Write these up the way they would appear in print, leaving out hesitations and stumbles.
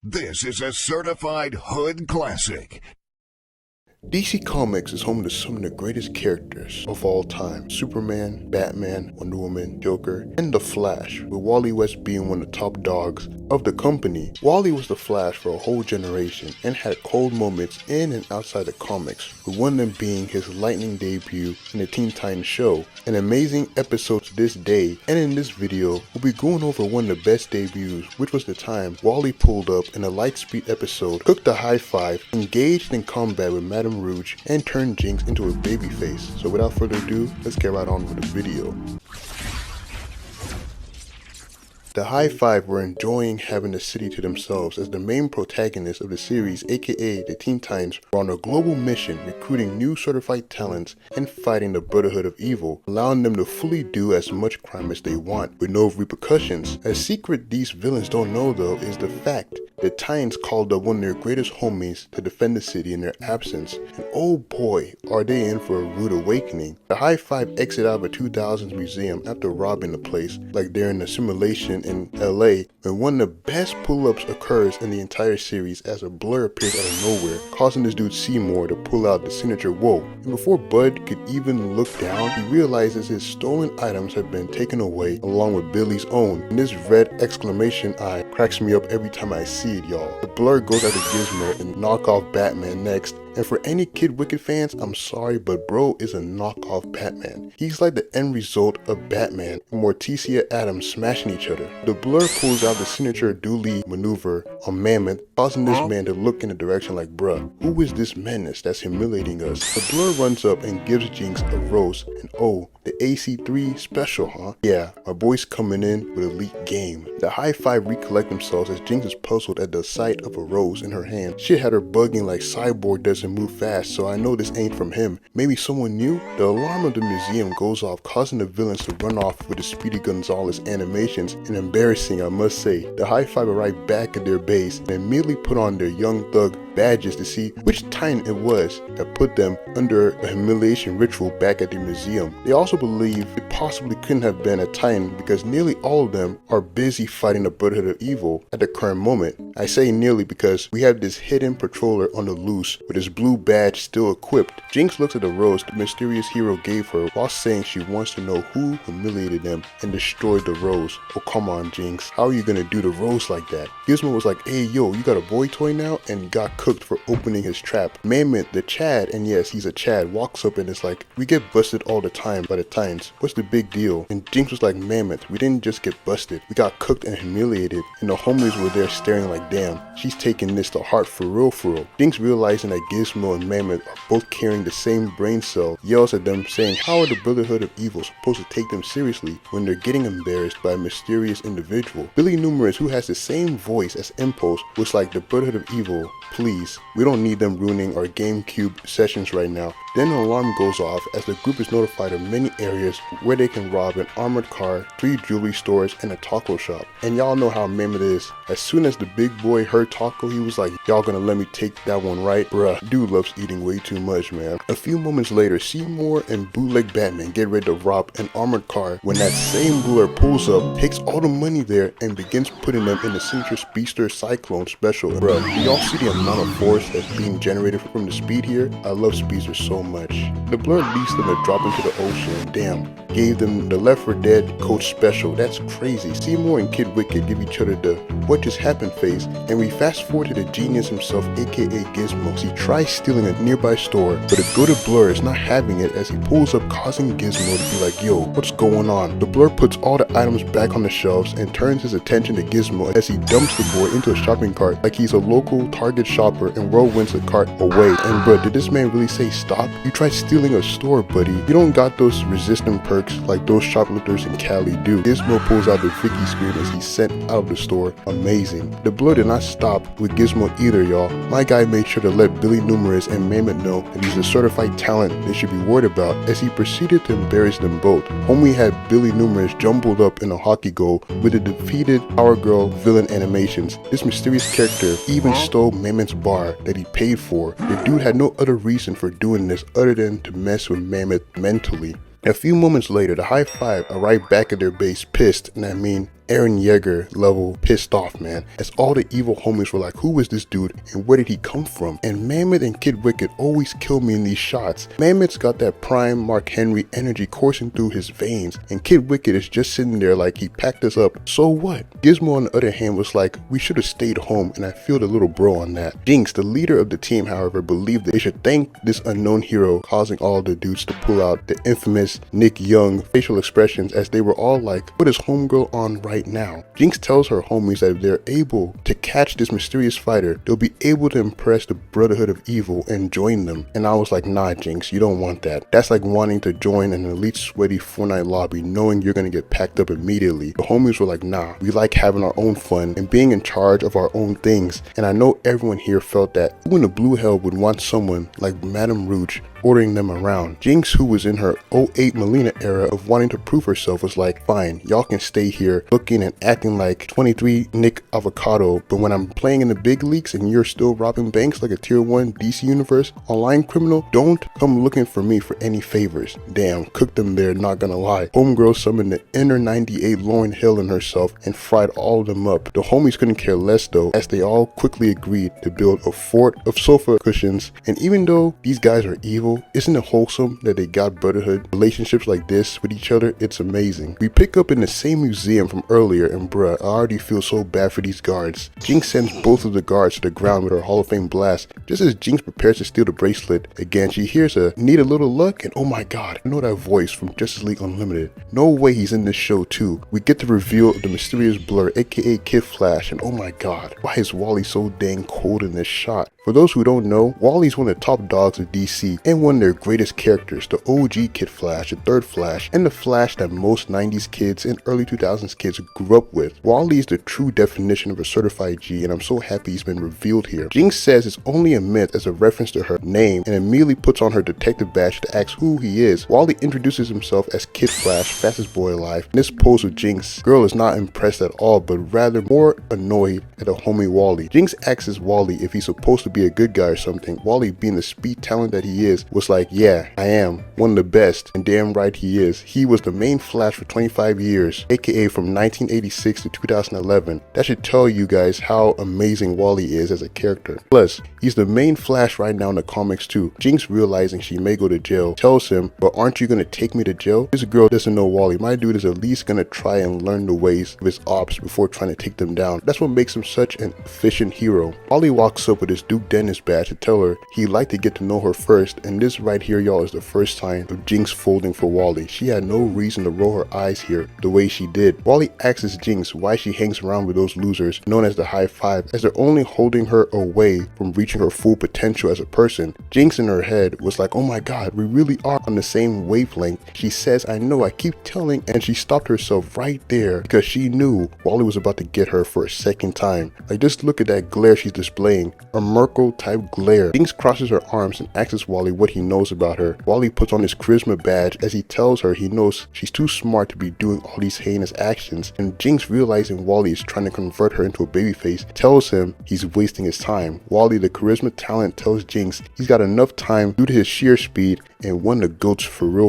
This is a certified hood classic. DC Comics is home to some of the greatest characters of all time. Superman, Batman, Wonder Woman, Joker, and The Flash, with Wally West being one of the top dogs of the company. Wally was the Flash for a whole generation and had cold moments in and outside the comics, with one of them being his lightning debut in the Teen Titans show. An amazing episode to this day, and in this video, we'll be going over one of the best debuts, which was the time Wally pulled up in a Lightspeed episode, cooked the Hive, engaged in combat with Madame Rouge, and turned Jinx into a babyface. So without further ado, let's get right on with the video. The Hive were enjoying having the city to themselves as the main protagonists of the series, aka the Teen Titans, were on a global mission recruiting new certified talents and fighting the Brotherhood of Evil, allowing them to fully do as much crime as they want with no repercussions. A secret these villains don't know though is the fact the Titans called up one of their greatest homies to defend the city in their absence, and oh boy are they in for a rude awakening. The Hive exit out of a 2000s museum after robbing the place like they're in a simulation in LA, when one of the best pull-ups occurs in the entire series as a blur appears out of nowhere, causing this dude Seymour to pull out the signature whoa. And before Bud could even look down, he realizes his stolen items have been taken away along with Billy's own, and this red exclamation eye cracks me up every time I see it, y'all. The blur goes after Gizmo and knockoff Batman next. And for any Kid Wicked fans, I'm sorry, but bro is a knockoff Batman. He's like the end result of Batman and Morticia Adams smashing each other. The blur pulls out the signature dually maneuver on Mammoth, causing this man to look in the direction like, bruh, who is this menace that's humiliating us? The blur runs up and gives Jinx a rose, and oh, the AC3 special, huh? Yeah, my boy's coming in with elite game. The Hive recollect themselves as Jinx is puzzled at the sight of a rose in her hand. Shit had her bugging like Cyborg doesn't move fast, so I know this ain't from him. Maybe someone new? The alarm of the museum goes off, causing the villains to run off with the Speedy Gonzalez animations, and embarrassing I must say. The Hive arrive back at their base and immediately put on their young thug badges to see which Titan it was that put them under a humiliation ritual back at the museum. They also believe it possibly couldn't have been a Titan because nearly all of them are busy fighting the Brotherhood of Evil at the current moment. I say nearly because we have this hidden patroller on the loose with his blue badge still equipped. Jinx looks at the rose the mysterious hero gave her while saying she wants to know who humiliated them and destroyed the rose. Oh come on Jinx, how are you gonna do the rose like that? Gizmo was like, hey yo, you got a boy toy now? And got cooked for opening his trap. Mammoth, the Chad, and yes, he's a Chad, walks up and is like, we get busted all the time by the Titans. What's the big deal? And Jinx was like, Mammoth, we didn't just get busted. We got cooked and humiliated. And the homies were there staring like, damn, she's taking this to heart for real for real. Jinx, realizing that Gizmo and Mammoth are both carrying the same brain cell, yells at them saying, how are the Brotherhood of Evil supposed to take them seriously when they're getting embarrassed by a mysterious individual? Billy Numerous, who has the same voice as Impulse, was like, the Brotherhood of Evil, please, we don't need them ruining our GameCube sessions right now. Then an alarm goes off as the group is notified of many areas where they can rob an armored car, 3 jewelry stores, and a taco shop. And y'all know how Mammoth is. As soon as the big boy heard taco, he was like, y'all gonna let me take that one, right? Bruh, dude loves eating way too much, man. A few moments later, Seymour and Bootleg Batman get ready to rob an armored car when that same blur pulls up, takes all the money there, and begins putting them in the signature Speedster Cyclone special. Bruh, do y'all see the amount of force that's being generated from the speed here? I love Speedster so much. The blur leads them to drop into the ocean. Damn, gave them the Left 4 Dead coach special. That's crazy. Seymour and Kid Wicked give each other the what just happened face, and we fast forward to the genius himself, aka Gizmo. He tries stealing a nearby store, but the good blur is not having it as he pulls up, causing Gizmo to be like, yo, what's going on? The blur puts all the items back on the shelves and turns his attention to Gizmo as he dumps the boy into a shopping cart like he's a local Target shopper and whirlwinds the cart away. And bro, did this man really say stop? You tried stealing a store, buddy. You don't got those resistant perks like those shoplifters in Cali do. Gizmo pulls out the Vicky screen as he's sent out of the store. Amazing. The blur did not stop with Gizmo either, y'all. My guy made sure to let Billy Numerous and Mammoth know that he's a certified talent they should be worried about as he proceeded to embarrass them both. Homie had Billy Numerous jumbled up in a hockey goal with the defeated Power Girl villain animations. This mysterious character even stole Mammoth's bar that he paid for. The dude had no other reason for doing this other than to mess with Mammoth mentally. A few moments later, the Hive arrive back at their base pissed, and I mean Eren Yeager level pissed off, man, as all the evil homies were like, who is this dude and where did he come from? And Mammoth and Kid Wicked always kill me in these shots. Mammoth's got that prime Mark Henry energy coursing through his veins, and Kid Wicked is just sitting there like he packed us up. So what? Gizmo on the other hand was like, we should have stayed home, and I feel the little bro on that. Jinx, the leader of the team, however, believed that they should thank this unknown hero, causing all the dudes to pull out the infamous Nick Young facial expressions as they were all like, what is homegirl on right now? Jinx tells her homies that if they're able to catch this mysterious fighter, they'll be able to impress the Brotherhood of Evil and join them. And I was like, nah Jinx, you don't want that. That's like wanting to join an elite sweaty Fortnite lobby knowing you're gonna get packed up immediately. The homies were like, nah, we like having our own fun and being in charge of our own things. And I know everyone here felt that who in the blue hell would want someone like Madame Rouge ordering them around. Jinx, who was in her 08 Melina era of wanting to prove herself, was like, fine, y'all can stay here looking and acting like 23 Nick Avocado, but when I'm playing in the big leagues and you're still robbing banks like a tier 1 DC Universe online criminal, don't come looking for me for any favors. Damn, cooked them there, not gonna lie. Homegirl summoned the inner 98 Lauryn Hill in herself and fried all of them up. The homies couldn't care less though, as they all quickly agreed to build a fort of sofa cushions. And even though these guys are evil, isn't it wholesome that they got brotherhood relationships like this with each other? It's amazing. We pick up in the same museum from earlier, and bruh, I already feel so bad for these guards. Jinx sends both of the guards to the ground with her Hall of Fame blast. Just as Jinx prepares to steal the bracelet again, she hears a need a little luck, and oh my god, I know that voice from Justice League Unlimited. No way he's in this show too. We get the reveal of the mysterious Blur, aka Kid Flash, and oh my god, why is Wally so dang cold in this shot? For those who don't know, Wally's one of the top dogs of DC and one of their greatest characters, the OG Kid Flash, the third Flash, and the Flash that most 90s kids and early 2000s kids grew up with. Wally is the true definition of a certified G, and I'm so happy he's been revealed here. Jinx says it's only a myth as a reference to her name and immediately puts on her detective badge to ask who he is. Wally introduces himself as Kid Flash, fastest boy alive. In this pose with Jinx, girl is not impressed at all, but rather more annoyed at a homie Wally. Jinx asks Wally if he's supposed to be a good guy or something. Wally, being the speed talent that he is, was like, yeah, I am one of the best, and damn right he is. He was the main Flash for 25 years, aka from 1986 to 2011. That should tell you guys how amazing Wally is as a character. Plus, he's the main Flash right now in the comics too. Jinx, realizing she may go to jail, tells him, but aren't you gonna take me to jail? This girl doesn't know Wally. My dude is at least gonna try and learn the ways of his ops before trying to take them down. That's what makes him such an efficient hero. Wally walks up with his Duke Dennis badge to tell her he'd like to get to know her first, and this right here, y'all, is the first sign of Jinx folding for Wally. She had no reason to roll her eyes here the way she did. Wally asks Jinx why she hangs around with those losers known as the Hive, as they're only holding her away from reaching her full potential as a person. Jinx in her head was like, oh my god, we really are on the same wavelength. She says, I know, I keep telling, and she stopped herself right there because she knew Wally was about to get her for a second time. Like, just look at that glare she's displaying, a Merkle type glare. Jinx crosses her arms and asks Wally what he knows about her. Wally puts on his charisma badge as he tells her he knows she's too smart to be doing all these heinous actions, and Jinx, realizing Wally is trying to convert her into a babyface, tells him he's wasting his time. Wally, the charisma talent, tells Jinx he's got enough time due to his sheer speed and one of the goats for real.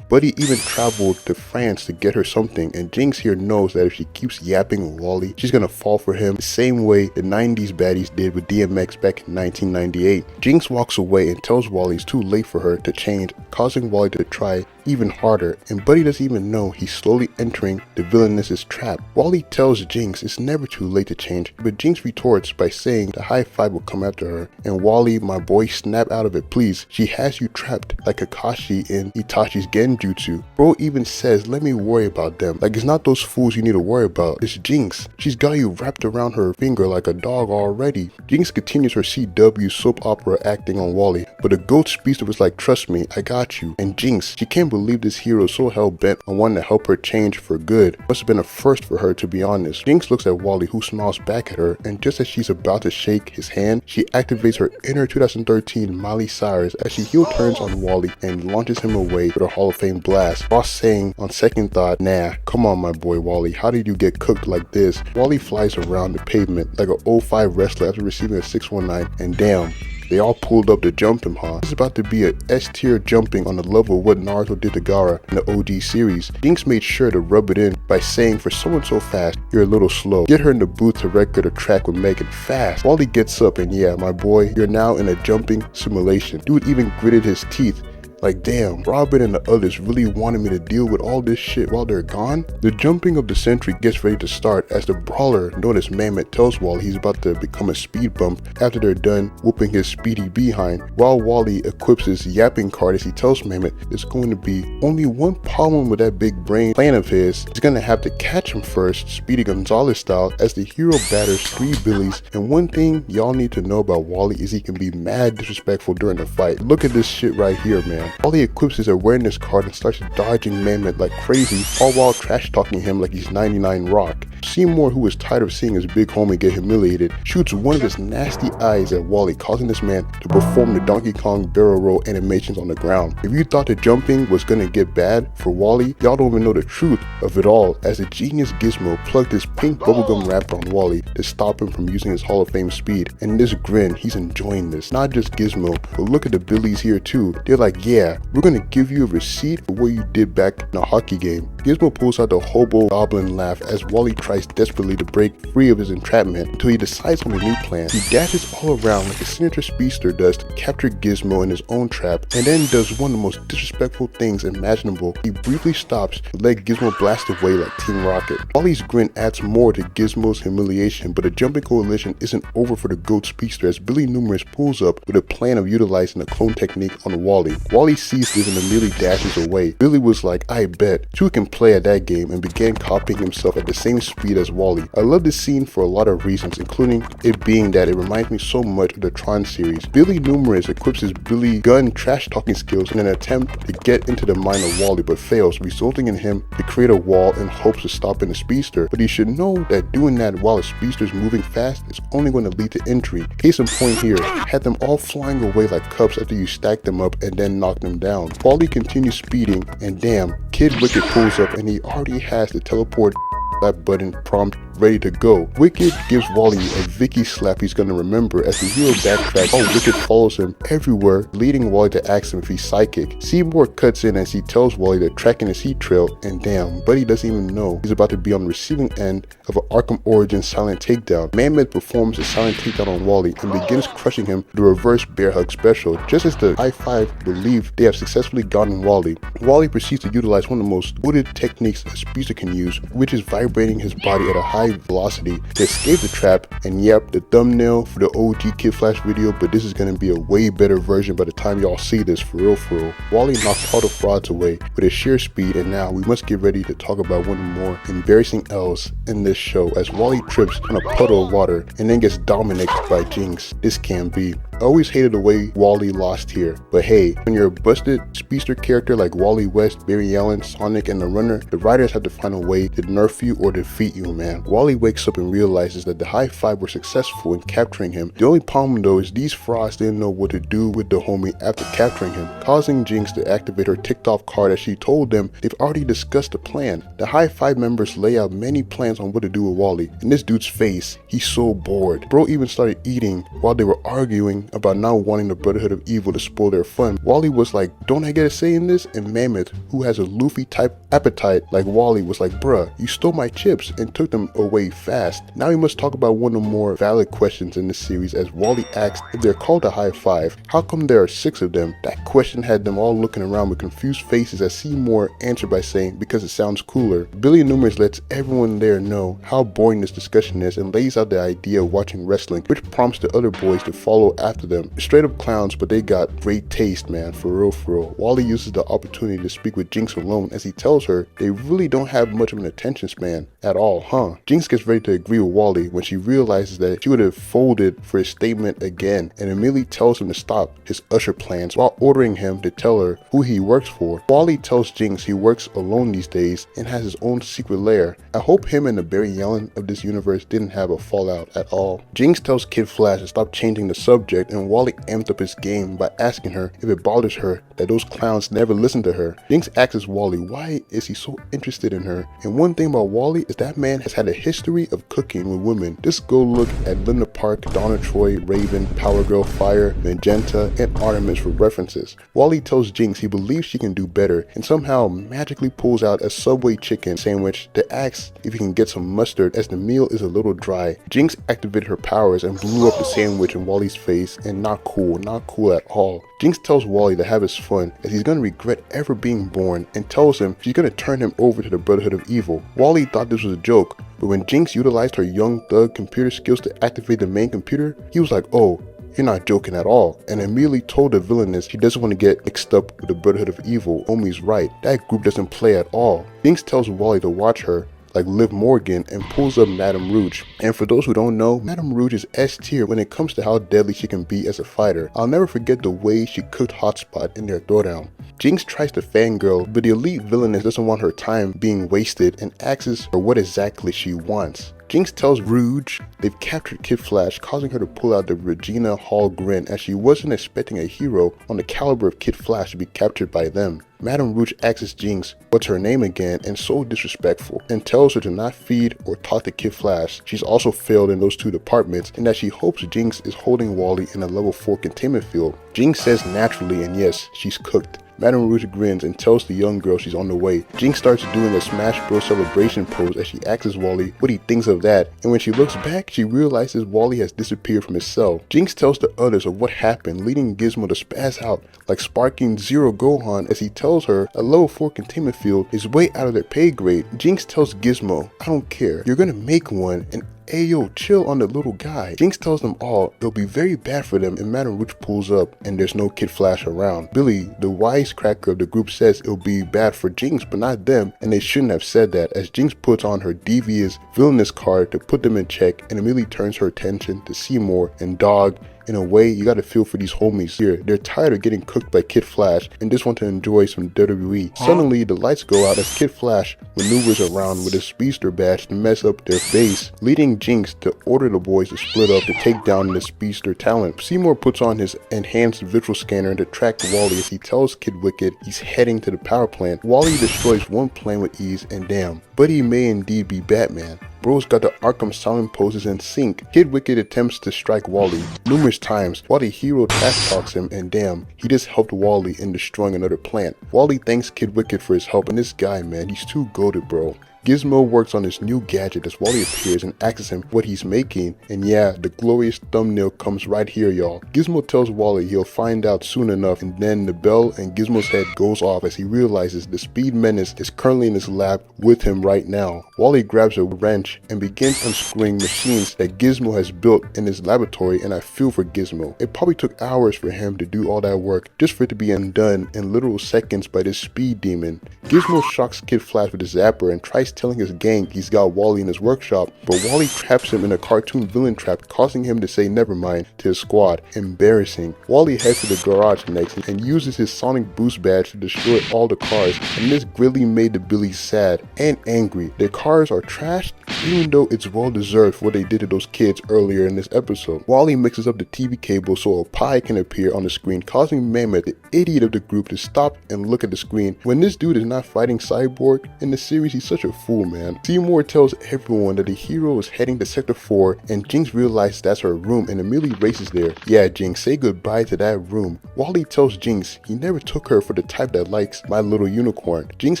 But he even traveled to France to get her something, and Jinx here knows that if she keeps yapping with Wally, she's gonna fall for him the same way the 90s baddies did with DMX back in 1998. Jinx walks away and tells Wally it's too late for her to change, causing Wally to try even harder, and Buddy doesn't even know he's slowly entering the villainous trap. Wally tells Jinx it's never too late to change, but Jinx retorts by saying the Hive will come after her, and Wally, my boy, snap out of it, please. She has you trapped like Kakashi in Itachi's Genjutsu. Bro even says, let me worry about them. Like, it's not those fools you need to worry about, it's Jinx. She's got you wrapped around her finger like a dog already. Jinx continues her CW soap opera acting on Wally, but the goat speedster was like, trust me, I got you. And Jinx, she can't believe this hero is so hell-bent on wanting to help her change for good. Must have been a first for her, to be honest. Jinx looks at Wally, who smiles back at her, and just as she's about to shake his hand, she activates her inner 2013 Miley Cyrus as she heel turns on Wally and launches him away with a Hall of Fame blast, while saying on second thought, nah, come on my boy Wally, how did you get cooked like this? Wally flies around the pavement like an 05 wrestler after receiving a 619, and damn, They all pulled up to jump him, huh? This is about to be a S tier jumping on the level of what Naruto did to Gaara in the OG series. Jinx made sure to rub it in by saying, for someone so fast, you're a little slow. Get her in the booth to record a track with Megan fast. Wally gets up and yeah, my boy, you're now in a jumping simulation. Dude even gritted his teeth. Like damn, Robin and the others really wanted me to deal with all this shit while they're gone? The jumping of the century gets ready to start as the brawler known as Mammoth tells Wally he's about to become a speed bump after they're done whooping his speedy behind, while Wally equips his yapping card as he tells Mammoth there's going to be only one problem with that big brain plan of his. He's gonna have to catch him first, Speedy Gonzalez style, as the hero batters 3 Billies, and one thing y'all need to know about Wally is he can be mad disrespectful during the fight. Look at this shit right here, man. Wally equips his awareness card and starts dodging Mammoth like crazy, all while trash talking him like he's 99 Rock. Seymour, who is tired of seeing his big homie get humiliated, shoots one of his nasty eyes at Wally, causing this man to perform the Donkey Kong barrel roll animations on the ground. If you thought the jumping was gonna get bad for Wally, y'all don't even know the truth of it all, as the genius Gizmo plugged his pink bubblegum wrapper on Wally to stop him from using his Hall of Fame speed. And in this grin, he's enjoying this. Not just Gizmo, but look at the Billies here too. They're like, yeah, we're gonna give you a receipt for what you did back in a hockey game. Gizmo pulls out the hobo goblin laugh as Wally tries desperately to break free of his entrapment until he decides on a new plan. He dashes all around like a signature speedster does to capture Gizmo in his own trap, and then does one of the most disrespectful things imaginable. He briefly stops to let Gizmo blast away like Team Rocket. Wally's grin adds more to Gizmo's humiliation, but the jumping coalition isn't over for the GOAT speedster as Billy Numerous pulls up with a plan of utilizing the clone technique on Wally. Wally sees this and immediately dashes away. Billy was like, I bet, two can play at that game, and began copying himself at the same speed as Wally. I love this scene for a lot of reasons, including it being that it reminds me so much of the Tron series. Billy Numerous equips his Billy gun trash talking skills in an attempt to get into the mind of Wally, but fails, resulting in him to create a wall in hopes of stopping the speedster. But he should know that doing that while a speedster is moving fast is only going to lead to injury. Case in point here, had them all flying away like cups after you stack them up and then knock them down. Wally continues speeding, and damn, Kid Wicket pulls up and he already has the teleport that button prompt ready to go. Wicked gives Wally a Vicky slap he's gonna remember as the hero backtracks while Wicked follows him everywhere, leading Wally to ask him if he's psychic. Seymour cuts in as he tells Wally they're tracking his heat trail, and damn, Buddy doesn't even know he's about to be on the receiving end of an Arkham Origins silent takedown. Mammoth performs a silent takedown on Wally and begins crushing him with a reverse bear hug special. Just as the H.I.V.E. believe they have successfully gotten Wally, Wally proceeds to utilize one of the most goated techniques a speedster can use, which is vibrating his body at a high velocity to escape the trap. And yep, the thumbnail for the OG Kid Flash video, but this is gonna be a way better version by the time y'all see this, for real for real. Wally knocks all the frauds away with his sheer speed, and now we must get ready to talk about one of the more embarrassing L's in this show as Wally trips on a puddle of water and then gets dominated by Jinx. This can't be. I always hated the way Wally lost here, but hey, when you're a busted speedster character like Wally West, Barry Allen, Sonic, and the Runner, the writers have to find a way to nerf you or defeat you, man. Wally wakes up and realizes that the Hive were successful in capturing him. The only problem though is these frauds didn't know what to do with the homie after capturing him, causing Jinx to activate her ticked off card as she told them they've already discussed the plan. The Hive members lay out many plans on what to do with Wally, and this dude's face, he's so bored. Bro even started eating while they were arguing about not wanting the Brotherhood of Evil to spoil their fun. Wally was like, don't I get a say in this? And Mammoth, who has a Luffy type appetite like Wally, was like, bruh, you stole my chips, and took them away fast. Now we must talk about one of the more valid questions in this series as Wally asks if they're called a Hive, how come there are 6 of them? That question had them all looking around with confused faces as Seymour answered by saying, because it sounds cooler. Billy Numerous lets everyone there know how boring this discussion is and lays out the idea of watching wrestling, which prompts the other boys to follow after them. Straight up clowns, but they got great taste, man, for real for real. Wally uses the opportunity to speak with Jinx alone as he tells her they really don't have much of an attention span at all, huh? Jinx gets ready to agree with Wally when she realizes that she would have folded for his statement again, and immediately tells him to stop his usher plans while ordering him to tell her who he works for. Wally tells Jinx he works alone these days and has his own secret lair. I hope him and the Barry Allen of this universe didn't have a fallout at all. Jinx tells Kid Flash to stop changing the subject it, and Wally amped up his game by asking her if it bothers her that those clowns never listen to her. Jinx asks Wally why is he so interested in her, and one thing about Wally is that man has had a history of cooking with women. Just go look at Linda Park, Donna Troy, Raven, Power Girl, Fire, Magenta, and Artemis for references. Wally tells Jinx he believes she can do better and somehow magically pulls out a Subway chicken sandwich to ask if he can get some mustard as the meal is a little dry. Jinx activated her powers and blew up the sandwich in Wally's face, and not cool at all. Jinx tells Wally to have his fun as he's gonna regret ever being born and tells him she's gonna turn him over to the Brotherhood of Evil. Wally thought this was a joke, but when Jinx utilized her young thug computer skills to activate the main computer, he was like, oh, you're not joking at all, and immediately told the villainess she doesn't want to get mixed up with the Brotherhood of Evil. Omi's right, that group doesn't play at all. Jinx tells Wally to watch her like Liv Morgan and pulls up Madame Rouge. And for those who don't know, Madame Rouge is S tier when it comes to how deadly she can be as a fighter. I'll never forget the way she cooked Hotspot in their throwdown. Jinx tries to fangirl, but the elite villainess doesn't want her time being wasted and asks her what exactly she wants. Jinx tells Rouge they've captured Kid Flash, causing her to pull out the Regina Hall grin as she wasn't expecting a hero on the caliber of Kid Flash to be captured by them. Madame Rouge asks Jinx what's her name again and so disrespectful, and tells her to not feed or talk to Kid Flash. She's also failed in those two departments and that she hopes Jinx is holding Wally in a level 4 containment field. Jinx says naturally, and yes, she's cooked. Madame Rouge grins and tells the young girl she's on the way. Jinx starts doing a Smash Bros celebration pose as she asks Wally what he thinks of that, and when she looks back, she realizes Wally has disappeared from his cell. Jinx tells the others of what happened, leading Gizmo to spaz out like sparking Zero Gohan as he tells her a level 4 containment field is way out of their pay grade. Jinx tells Gizmo, I don't care, you're gonna make one, and ayo, chill on the little guy. Jinx tells them all it'll be very bad for them if Madame Rouge pulls up and there's no Kid Flash around. Billy, the wisecracker of the group, says it'll be bad for Jinx but not them, and they shouldn't have said that, as Jinx puts on her devious villainous card to put them in check and immediately turns her attention to Seymour and Dog. In a way, you gotta feel for these homies here. They're tired of getting cooked by Kid Flash and just want to enjoy some WWE. Suddenly, the lights go out as Kid Flash maneuvers around with his speedster badge to mess up their base, leading Jinx to order the boys to split up to take down the speedster talent. Seymour puts on his enhanced visual scanner to track Wally as he tells Kid Wicked he's heading to the power plant. Wally destroys one plane with ease, and damn, but he may indeed be Batman. Bro's got the Arkham Asylum poses in sync. Kid Wicked attempts to strike Wally numerous times while the hero trash talks him, and damn, he just helped Wally in destroying another plant. Wally thanks Kid Wicked for his help, and this guy, man, he's too goated, bro. Gizmo works on his new gadget as Wally appears and asks him what he's making, and yeah, the glorious thumbnail comes right here, y'all. Gizmo tells Wally he'll find out soon enough, and then the bell and Gizmo's head goes off as he realizes the Speed Menace is currently in his lab with him right now. Wally grabs a wrench and begins unscrewing machines that Gizmo has built in his laboratory, and I feel for Gizmo. It probably took hours for him to do all that work just for it to be undone in literal seconds by this speed demon. Gizmo shocks Kid Flash with a zapper and tries telling his gang he's got Wally in his workshop, but Wally traps him in a cartoon villain trap, causing him to say nevermind to his squad. Embarrassing. Wally heads to the garage next and uses his Sonic Boost badge to destroy all the cars, and this greatly made the Billies sad and angry. Their cars are trashed, even though it's well deserved for what they did to those kids earlier in this episode. Wally mixes up the TV cable so a pie can appear on the screen, causing Mammoth, the idiot of the group, to stop and look at the screen when this dude is not fighting Cyborg. In the series, he's such a fool, man. Seymour tells everyone that the hero is heading to Sector 4, and Jinx realizes that's her room and immediately races there. Yeah, Jinx, say goodbye to that room. Wally tells Jinx he never took her for the type that likes My Little Unicorn. Jinx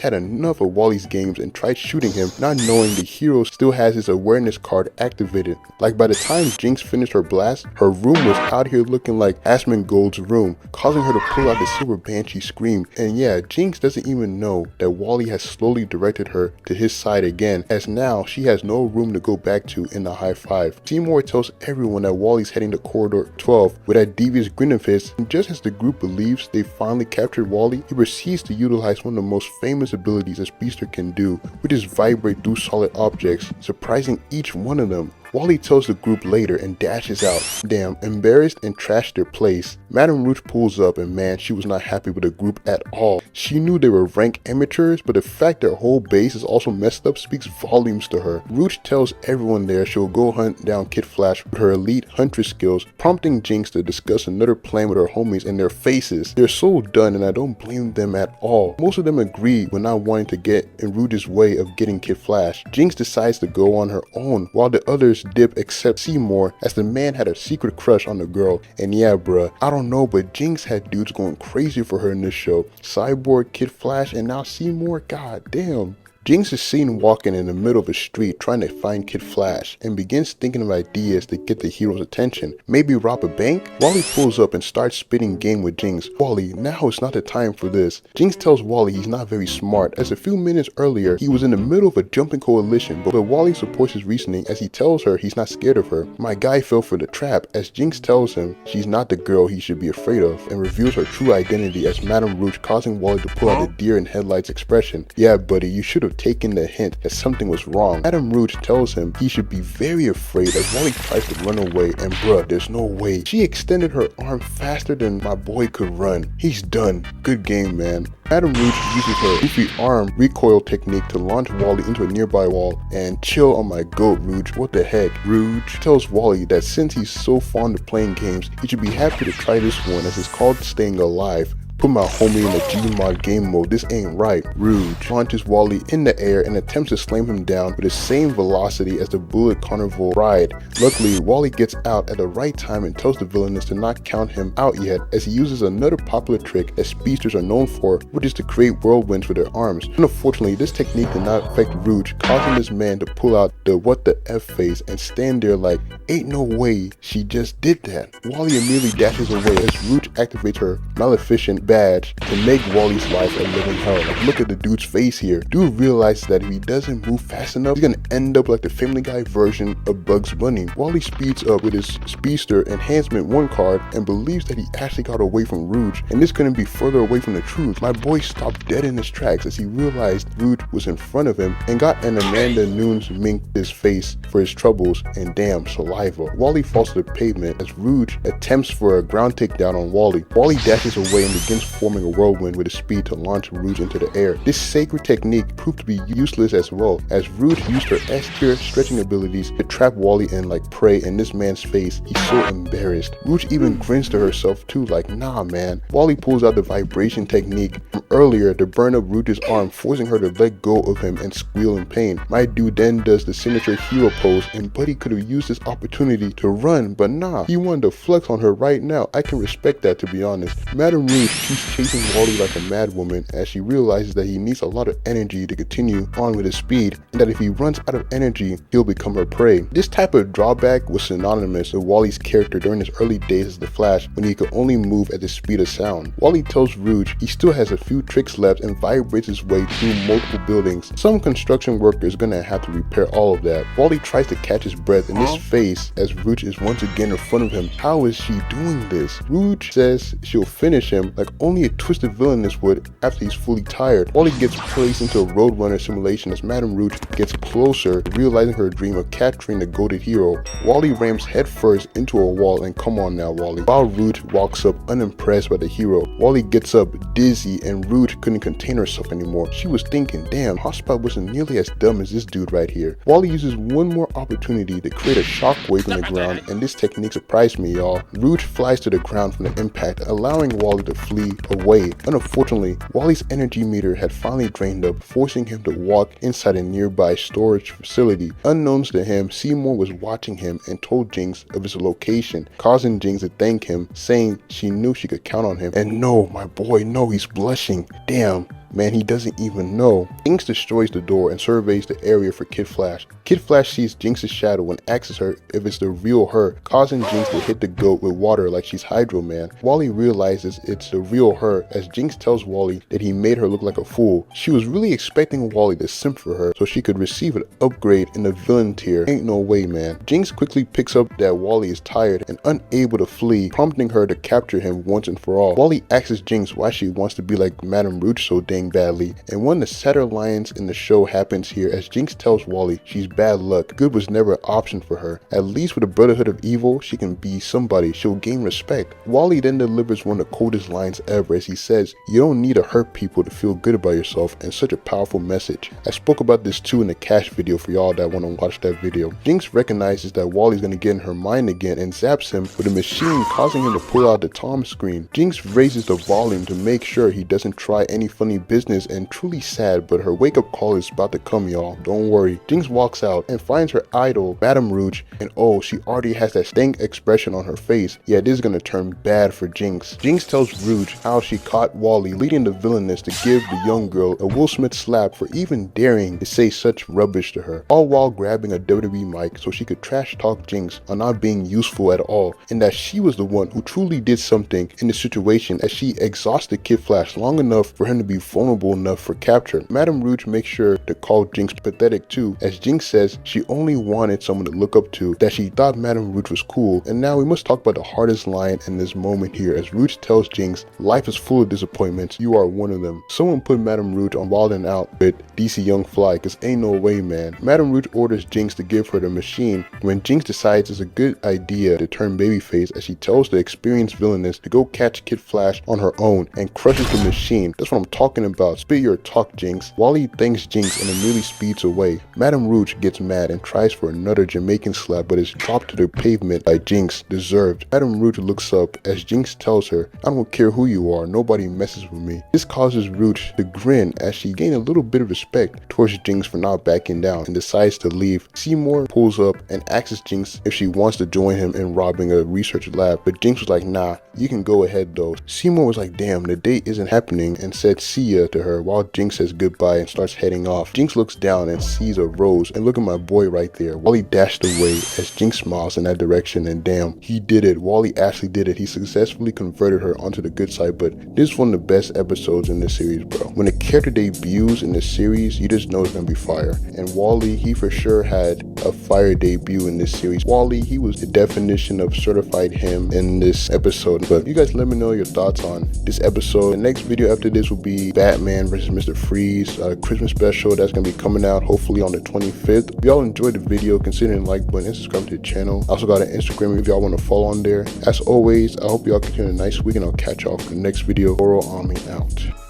had enough of Wally's games and tried shooting him, not knowing the hero still has his awareness card activated. Like, by the time Jinx finished her blast, her room was out here looking like Asmongold's room, causing her to pull out the silver banshee scream. And yeah, Jinx doesn't even know that Wally has slowly directed her to his side again, as now she has no room to go back to in the Hive. Seymour tells everyone that Wally's heading to Corridor 12 with that devious grin of his, and just as the group believes they finally captured Wally, he proceeds to utilize one of the most famous abilities a speedster can do, which is vibrate through solid objects, surprising each one of them. Wally tells the group later and dashes out. Damn, embarrassed and trashed their place. Madame Rouge pulls up and man, she was not happy with the group at all. She knew they were rank amateurs, but the fact their whole base is also messed up speaks volumes to her. Rouge tells everyone there she'll go hunt down Kid Flash with her elite huntress skills, prompting Jinx to discuss another plan with her homies in their faces. They're so done and I don't blame them at all. Most of them agree with not wanting to get in Rouge's way of getting Kid Flash. Jinx decides to go on her own while the others dip except Seymour, as the man had a secret crush on the girl. And yeah bruh, I don't know, but Jinx had dudes going crazy for her in this show. Cyborg, Kid Flash, and now Seymour, god damn. Jinx is seen walking in the middle of a street trying to find Kid Flash and begins thinking of ideas to get the hero's attention. Maybe rob a bank? Wally pulls up and starts spitting game with Jinx. Wally, now is not the time for this. Jinx tells Wally he's not very smart, as a few minutes earlier he was in the middle of a jumping coalition, but Wally supports his reasoning as he tells her he's not scared of her. My guy fell for the trap, as Jinx tells him she's not the girl he should be afraid of and reveals her true identity as Madame Rouge, causing Wally to pull out a deer in headlights expression. Yeah buddy, you should have taken the hint that something was wrong. Madame Rouge tells him he should be very afraid as Wally tries to run away, and bruh, there's no way. She extended her arm faster than my boy could run. He's done. Good game, man. Madame Rouge uses her goofy arm recoil technique to launch Wally into a nearby wall, and chill on my goat, Rouge. What the heck? Rouge tells Wally that since he's so fond of playing games, he should be happy to try this one as it's called staying alive. Put my homie in a Gmod game mode, this ain't right. Rouge launches Wally in the air and attempts to slam him down with the same velocity as the bullet carnival ride. Luckily, Wally gets out at the right time and tells the villainess to not count him out yet, as he uses another popular trick that speedsters are known for, which is to create whirlwinds with their arms. Unfortunately, this technique did not affect Rouge, causing this man to pull out the what the F face and stand there like, ain't no way she just did that. Wally immediately dashes away as Rouge activates her maleficent badge to make Wally's life a living hell. Like, look at the dude's face here. Dude realizes that if he doesn't move fast enough, he's gonna end up like the Family Guy version of Bugs Bunny. Wally speeds up with his Speedster Enhancement 1 card and believes that he actually got away from Rouge, and this couldn't be further away from the truth. My boy stopped dead in his tracks as he realized Rouge was in front of him and got an Amanda Nunes mink his face for his troubles, and damn saliva. Wally falls to the pavement as Rouge attempts for a ground takedown on Wally. Wally dashes away and begins forming a whirlwind with his speed to launch Rouge into the air. This sacred technique proved to be useless as well, as Rouge used her S-tier stretching abilities to trap Wally in like prey in this man's face. He's so embarrassed. Rouge even grins to herself too, like, nah man. Wally pulls out the vibration technique from earlier to burn up Rouge's arm, forcing her to let go of him and squeal in pain. My dude then does the signature hero pose, and Buddy could have used this opportunity to run, but nah, he wanted to flex on her right now. I can respect that, to be honest. Madame Rouge keeps chasing Wally like a madwoman as she realizes that he needs a lot of energy to continue on with his speed, and that if he runs out of energy, he'll become her prey. This type of drawback was synonymous with Wally's character during his early days as the Flash, when he could only move at the speed of sound. Wally tells Rouge he still has a few tricks left and vibrates his way through multiple buildings. Some construction worker is gonna have to repair all of that. Wally tries to catch his breath in his face as Rouge is once again in front of him. How is she doing this? Rouge says she'll finish him like only a twisted villainess would after he's fully tired. Wally gets placed into a Roadrunner simulation as Madame Rouge gets closer, realizing her dream of capturing the goated hero. Wally rams headfirst into a wall, and come on now Wally. While Rouge walks up unimpressed by the hero, Wally gets up dizzy and Rouge couldn't contain herself anymore. She was thinking, damn, Hotspot wasn't nearly as dumb as this dude right here. Wally uses one more opportunity to create a shockwave on the ground, and this technique surprised me, y'all. Rouge flies to the ground from the impact, allowing Wally to flee away. Unfortunately, Wally's energy meter had finally drained up, forcing him to walk inside a nearby storage facility. Unknowns to him, Seymour was watching him and told Jinx of his location, causing Jinx to thank him, saying she knew she could count on him. And no, my boy, no, he's blushing. Damn. Man, he doesn't even know. Jinx destroys the door and surveys the area for Kid Flash. Kid Flash sees Jinx's shadow and asks her if it's the real her, causing Jinx to hit the goat with water like she's Hydro Man. Wally realizes it's the real her as Jinx tells Wally that he made her look like a fool. She was really expecting Wally to simp for her so she could receive an upgrade in the villain tier. Ain't no way, man. Jinx quickly picks up that Wally is tired and unable to flee, prompting her to capture him once and for all. Wally asks Jinx why she wants to be like Madame Rouge so dang ending badly, and one of the sadder lines in the show happens here as Jinx tells Wally she's bad luck. Good was never an option for her. At least with the Brotherhood of Evil, she can be somebody. She'll gain respect. Wally then delivers one of the coldest lines ever as he says, "You don't need to hurt people to feel good about yourself," and such a powerful message. I spoke about this too in the Cash video for y'all that want to watch that video. Jinx recognizes that Wally's gonna get in her mind again and zaps him with a machine, causing him to pull out the Tom screen. Jinx raises the volume to make sure he doesn't try any funny business, and truly sad, but her wake-up call is about to come, y'all. Don't worry. Jinx walks out and finds her idol, Madame Rouge, and oh, she already has that stank expression on her face. Yeah, this is gonna turn bad for Jinx. Jinx tells Rouge how she caught Wally leading the villainess to give the young girl a Will Smith slap for even daring to say such rubbish to her, all while grabbing a WWE mic so she could trash talk Jinx on not being useful at all, and that she was the one who truly did something in the situation as she exhausted Kid Flash long enough for him to be vulnerable enough for capture. Madame Rouge makes sure to call Jinx pathetic too, as Jinx says she only wanted someone to look up to, that she thought Madame Rouge was cool. And now we must talk about the hardest line in this moment here as Rouge tells Jinx, "Life is full of disappointments, you are one of them." Someone put Madame Rouge on Wild 'N Out with DC Young Fly, cause ain't no way, man. Madame Rouge orders Jinx to give her the machine when Jinx decides it's a good idea to turn babyface, as she tells the experienced villainess to go catch Kid Flash on her own and crushes the machine. That's what I'm talking about. Spit your talk, Jinx. Wally thanks Jinx and immediately speeds away. Madame Rouge gets mad and tries for another Jamaican slap, but is dropped to the pavement by Jinx, deserved. Madame Rouge looks up as Jinx tells her, "I don't care who you are, nobody messes with me." This causes Rouge to grin as she gains a little bit of respect towards Jinx for not backing down and decides to leave. Seymour pulls up and asks Jinx if she wants to join him in robbing a research lab, but Jinx was like, "Nah, you can go ahead though." Seymour was like, "Damn, the date isn't happening," and said "see ya" to her while Jinx says goodbye and starts heading off. Jinx looks down and sees a rose, and look at my boy right there. Wally dashed away as Jinx smiles in that direction, and damn, he did it. Wally actually did it. He successfully converted her onto the good side, but this is one of the best episodes in this series, bro. When a character debuts in this series, you just know it's gonna be fire. And Wally, he for sure had a fire debut in this series. Wally, he was the definition of certified him in this episode. But you guys let me know your thoughts on this episode. The next video after this will be Batman versus Mr. Freeze, a Christmas special that's gonna be coming out hopefully on the 25th. If y'all enjoyed the video, consider the like button and subscribe to the channel. I also got an Instagram if y'all want to follow on there. As always, I hope y'all continue a nice week, and I'll catch y'all for the next video. VoroAMI out.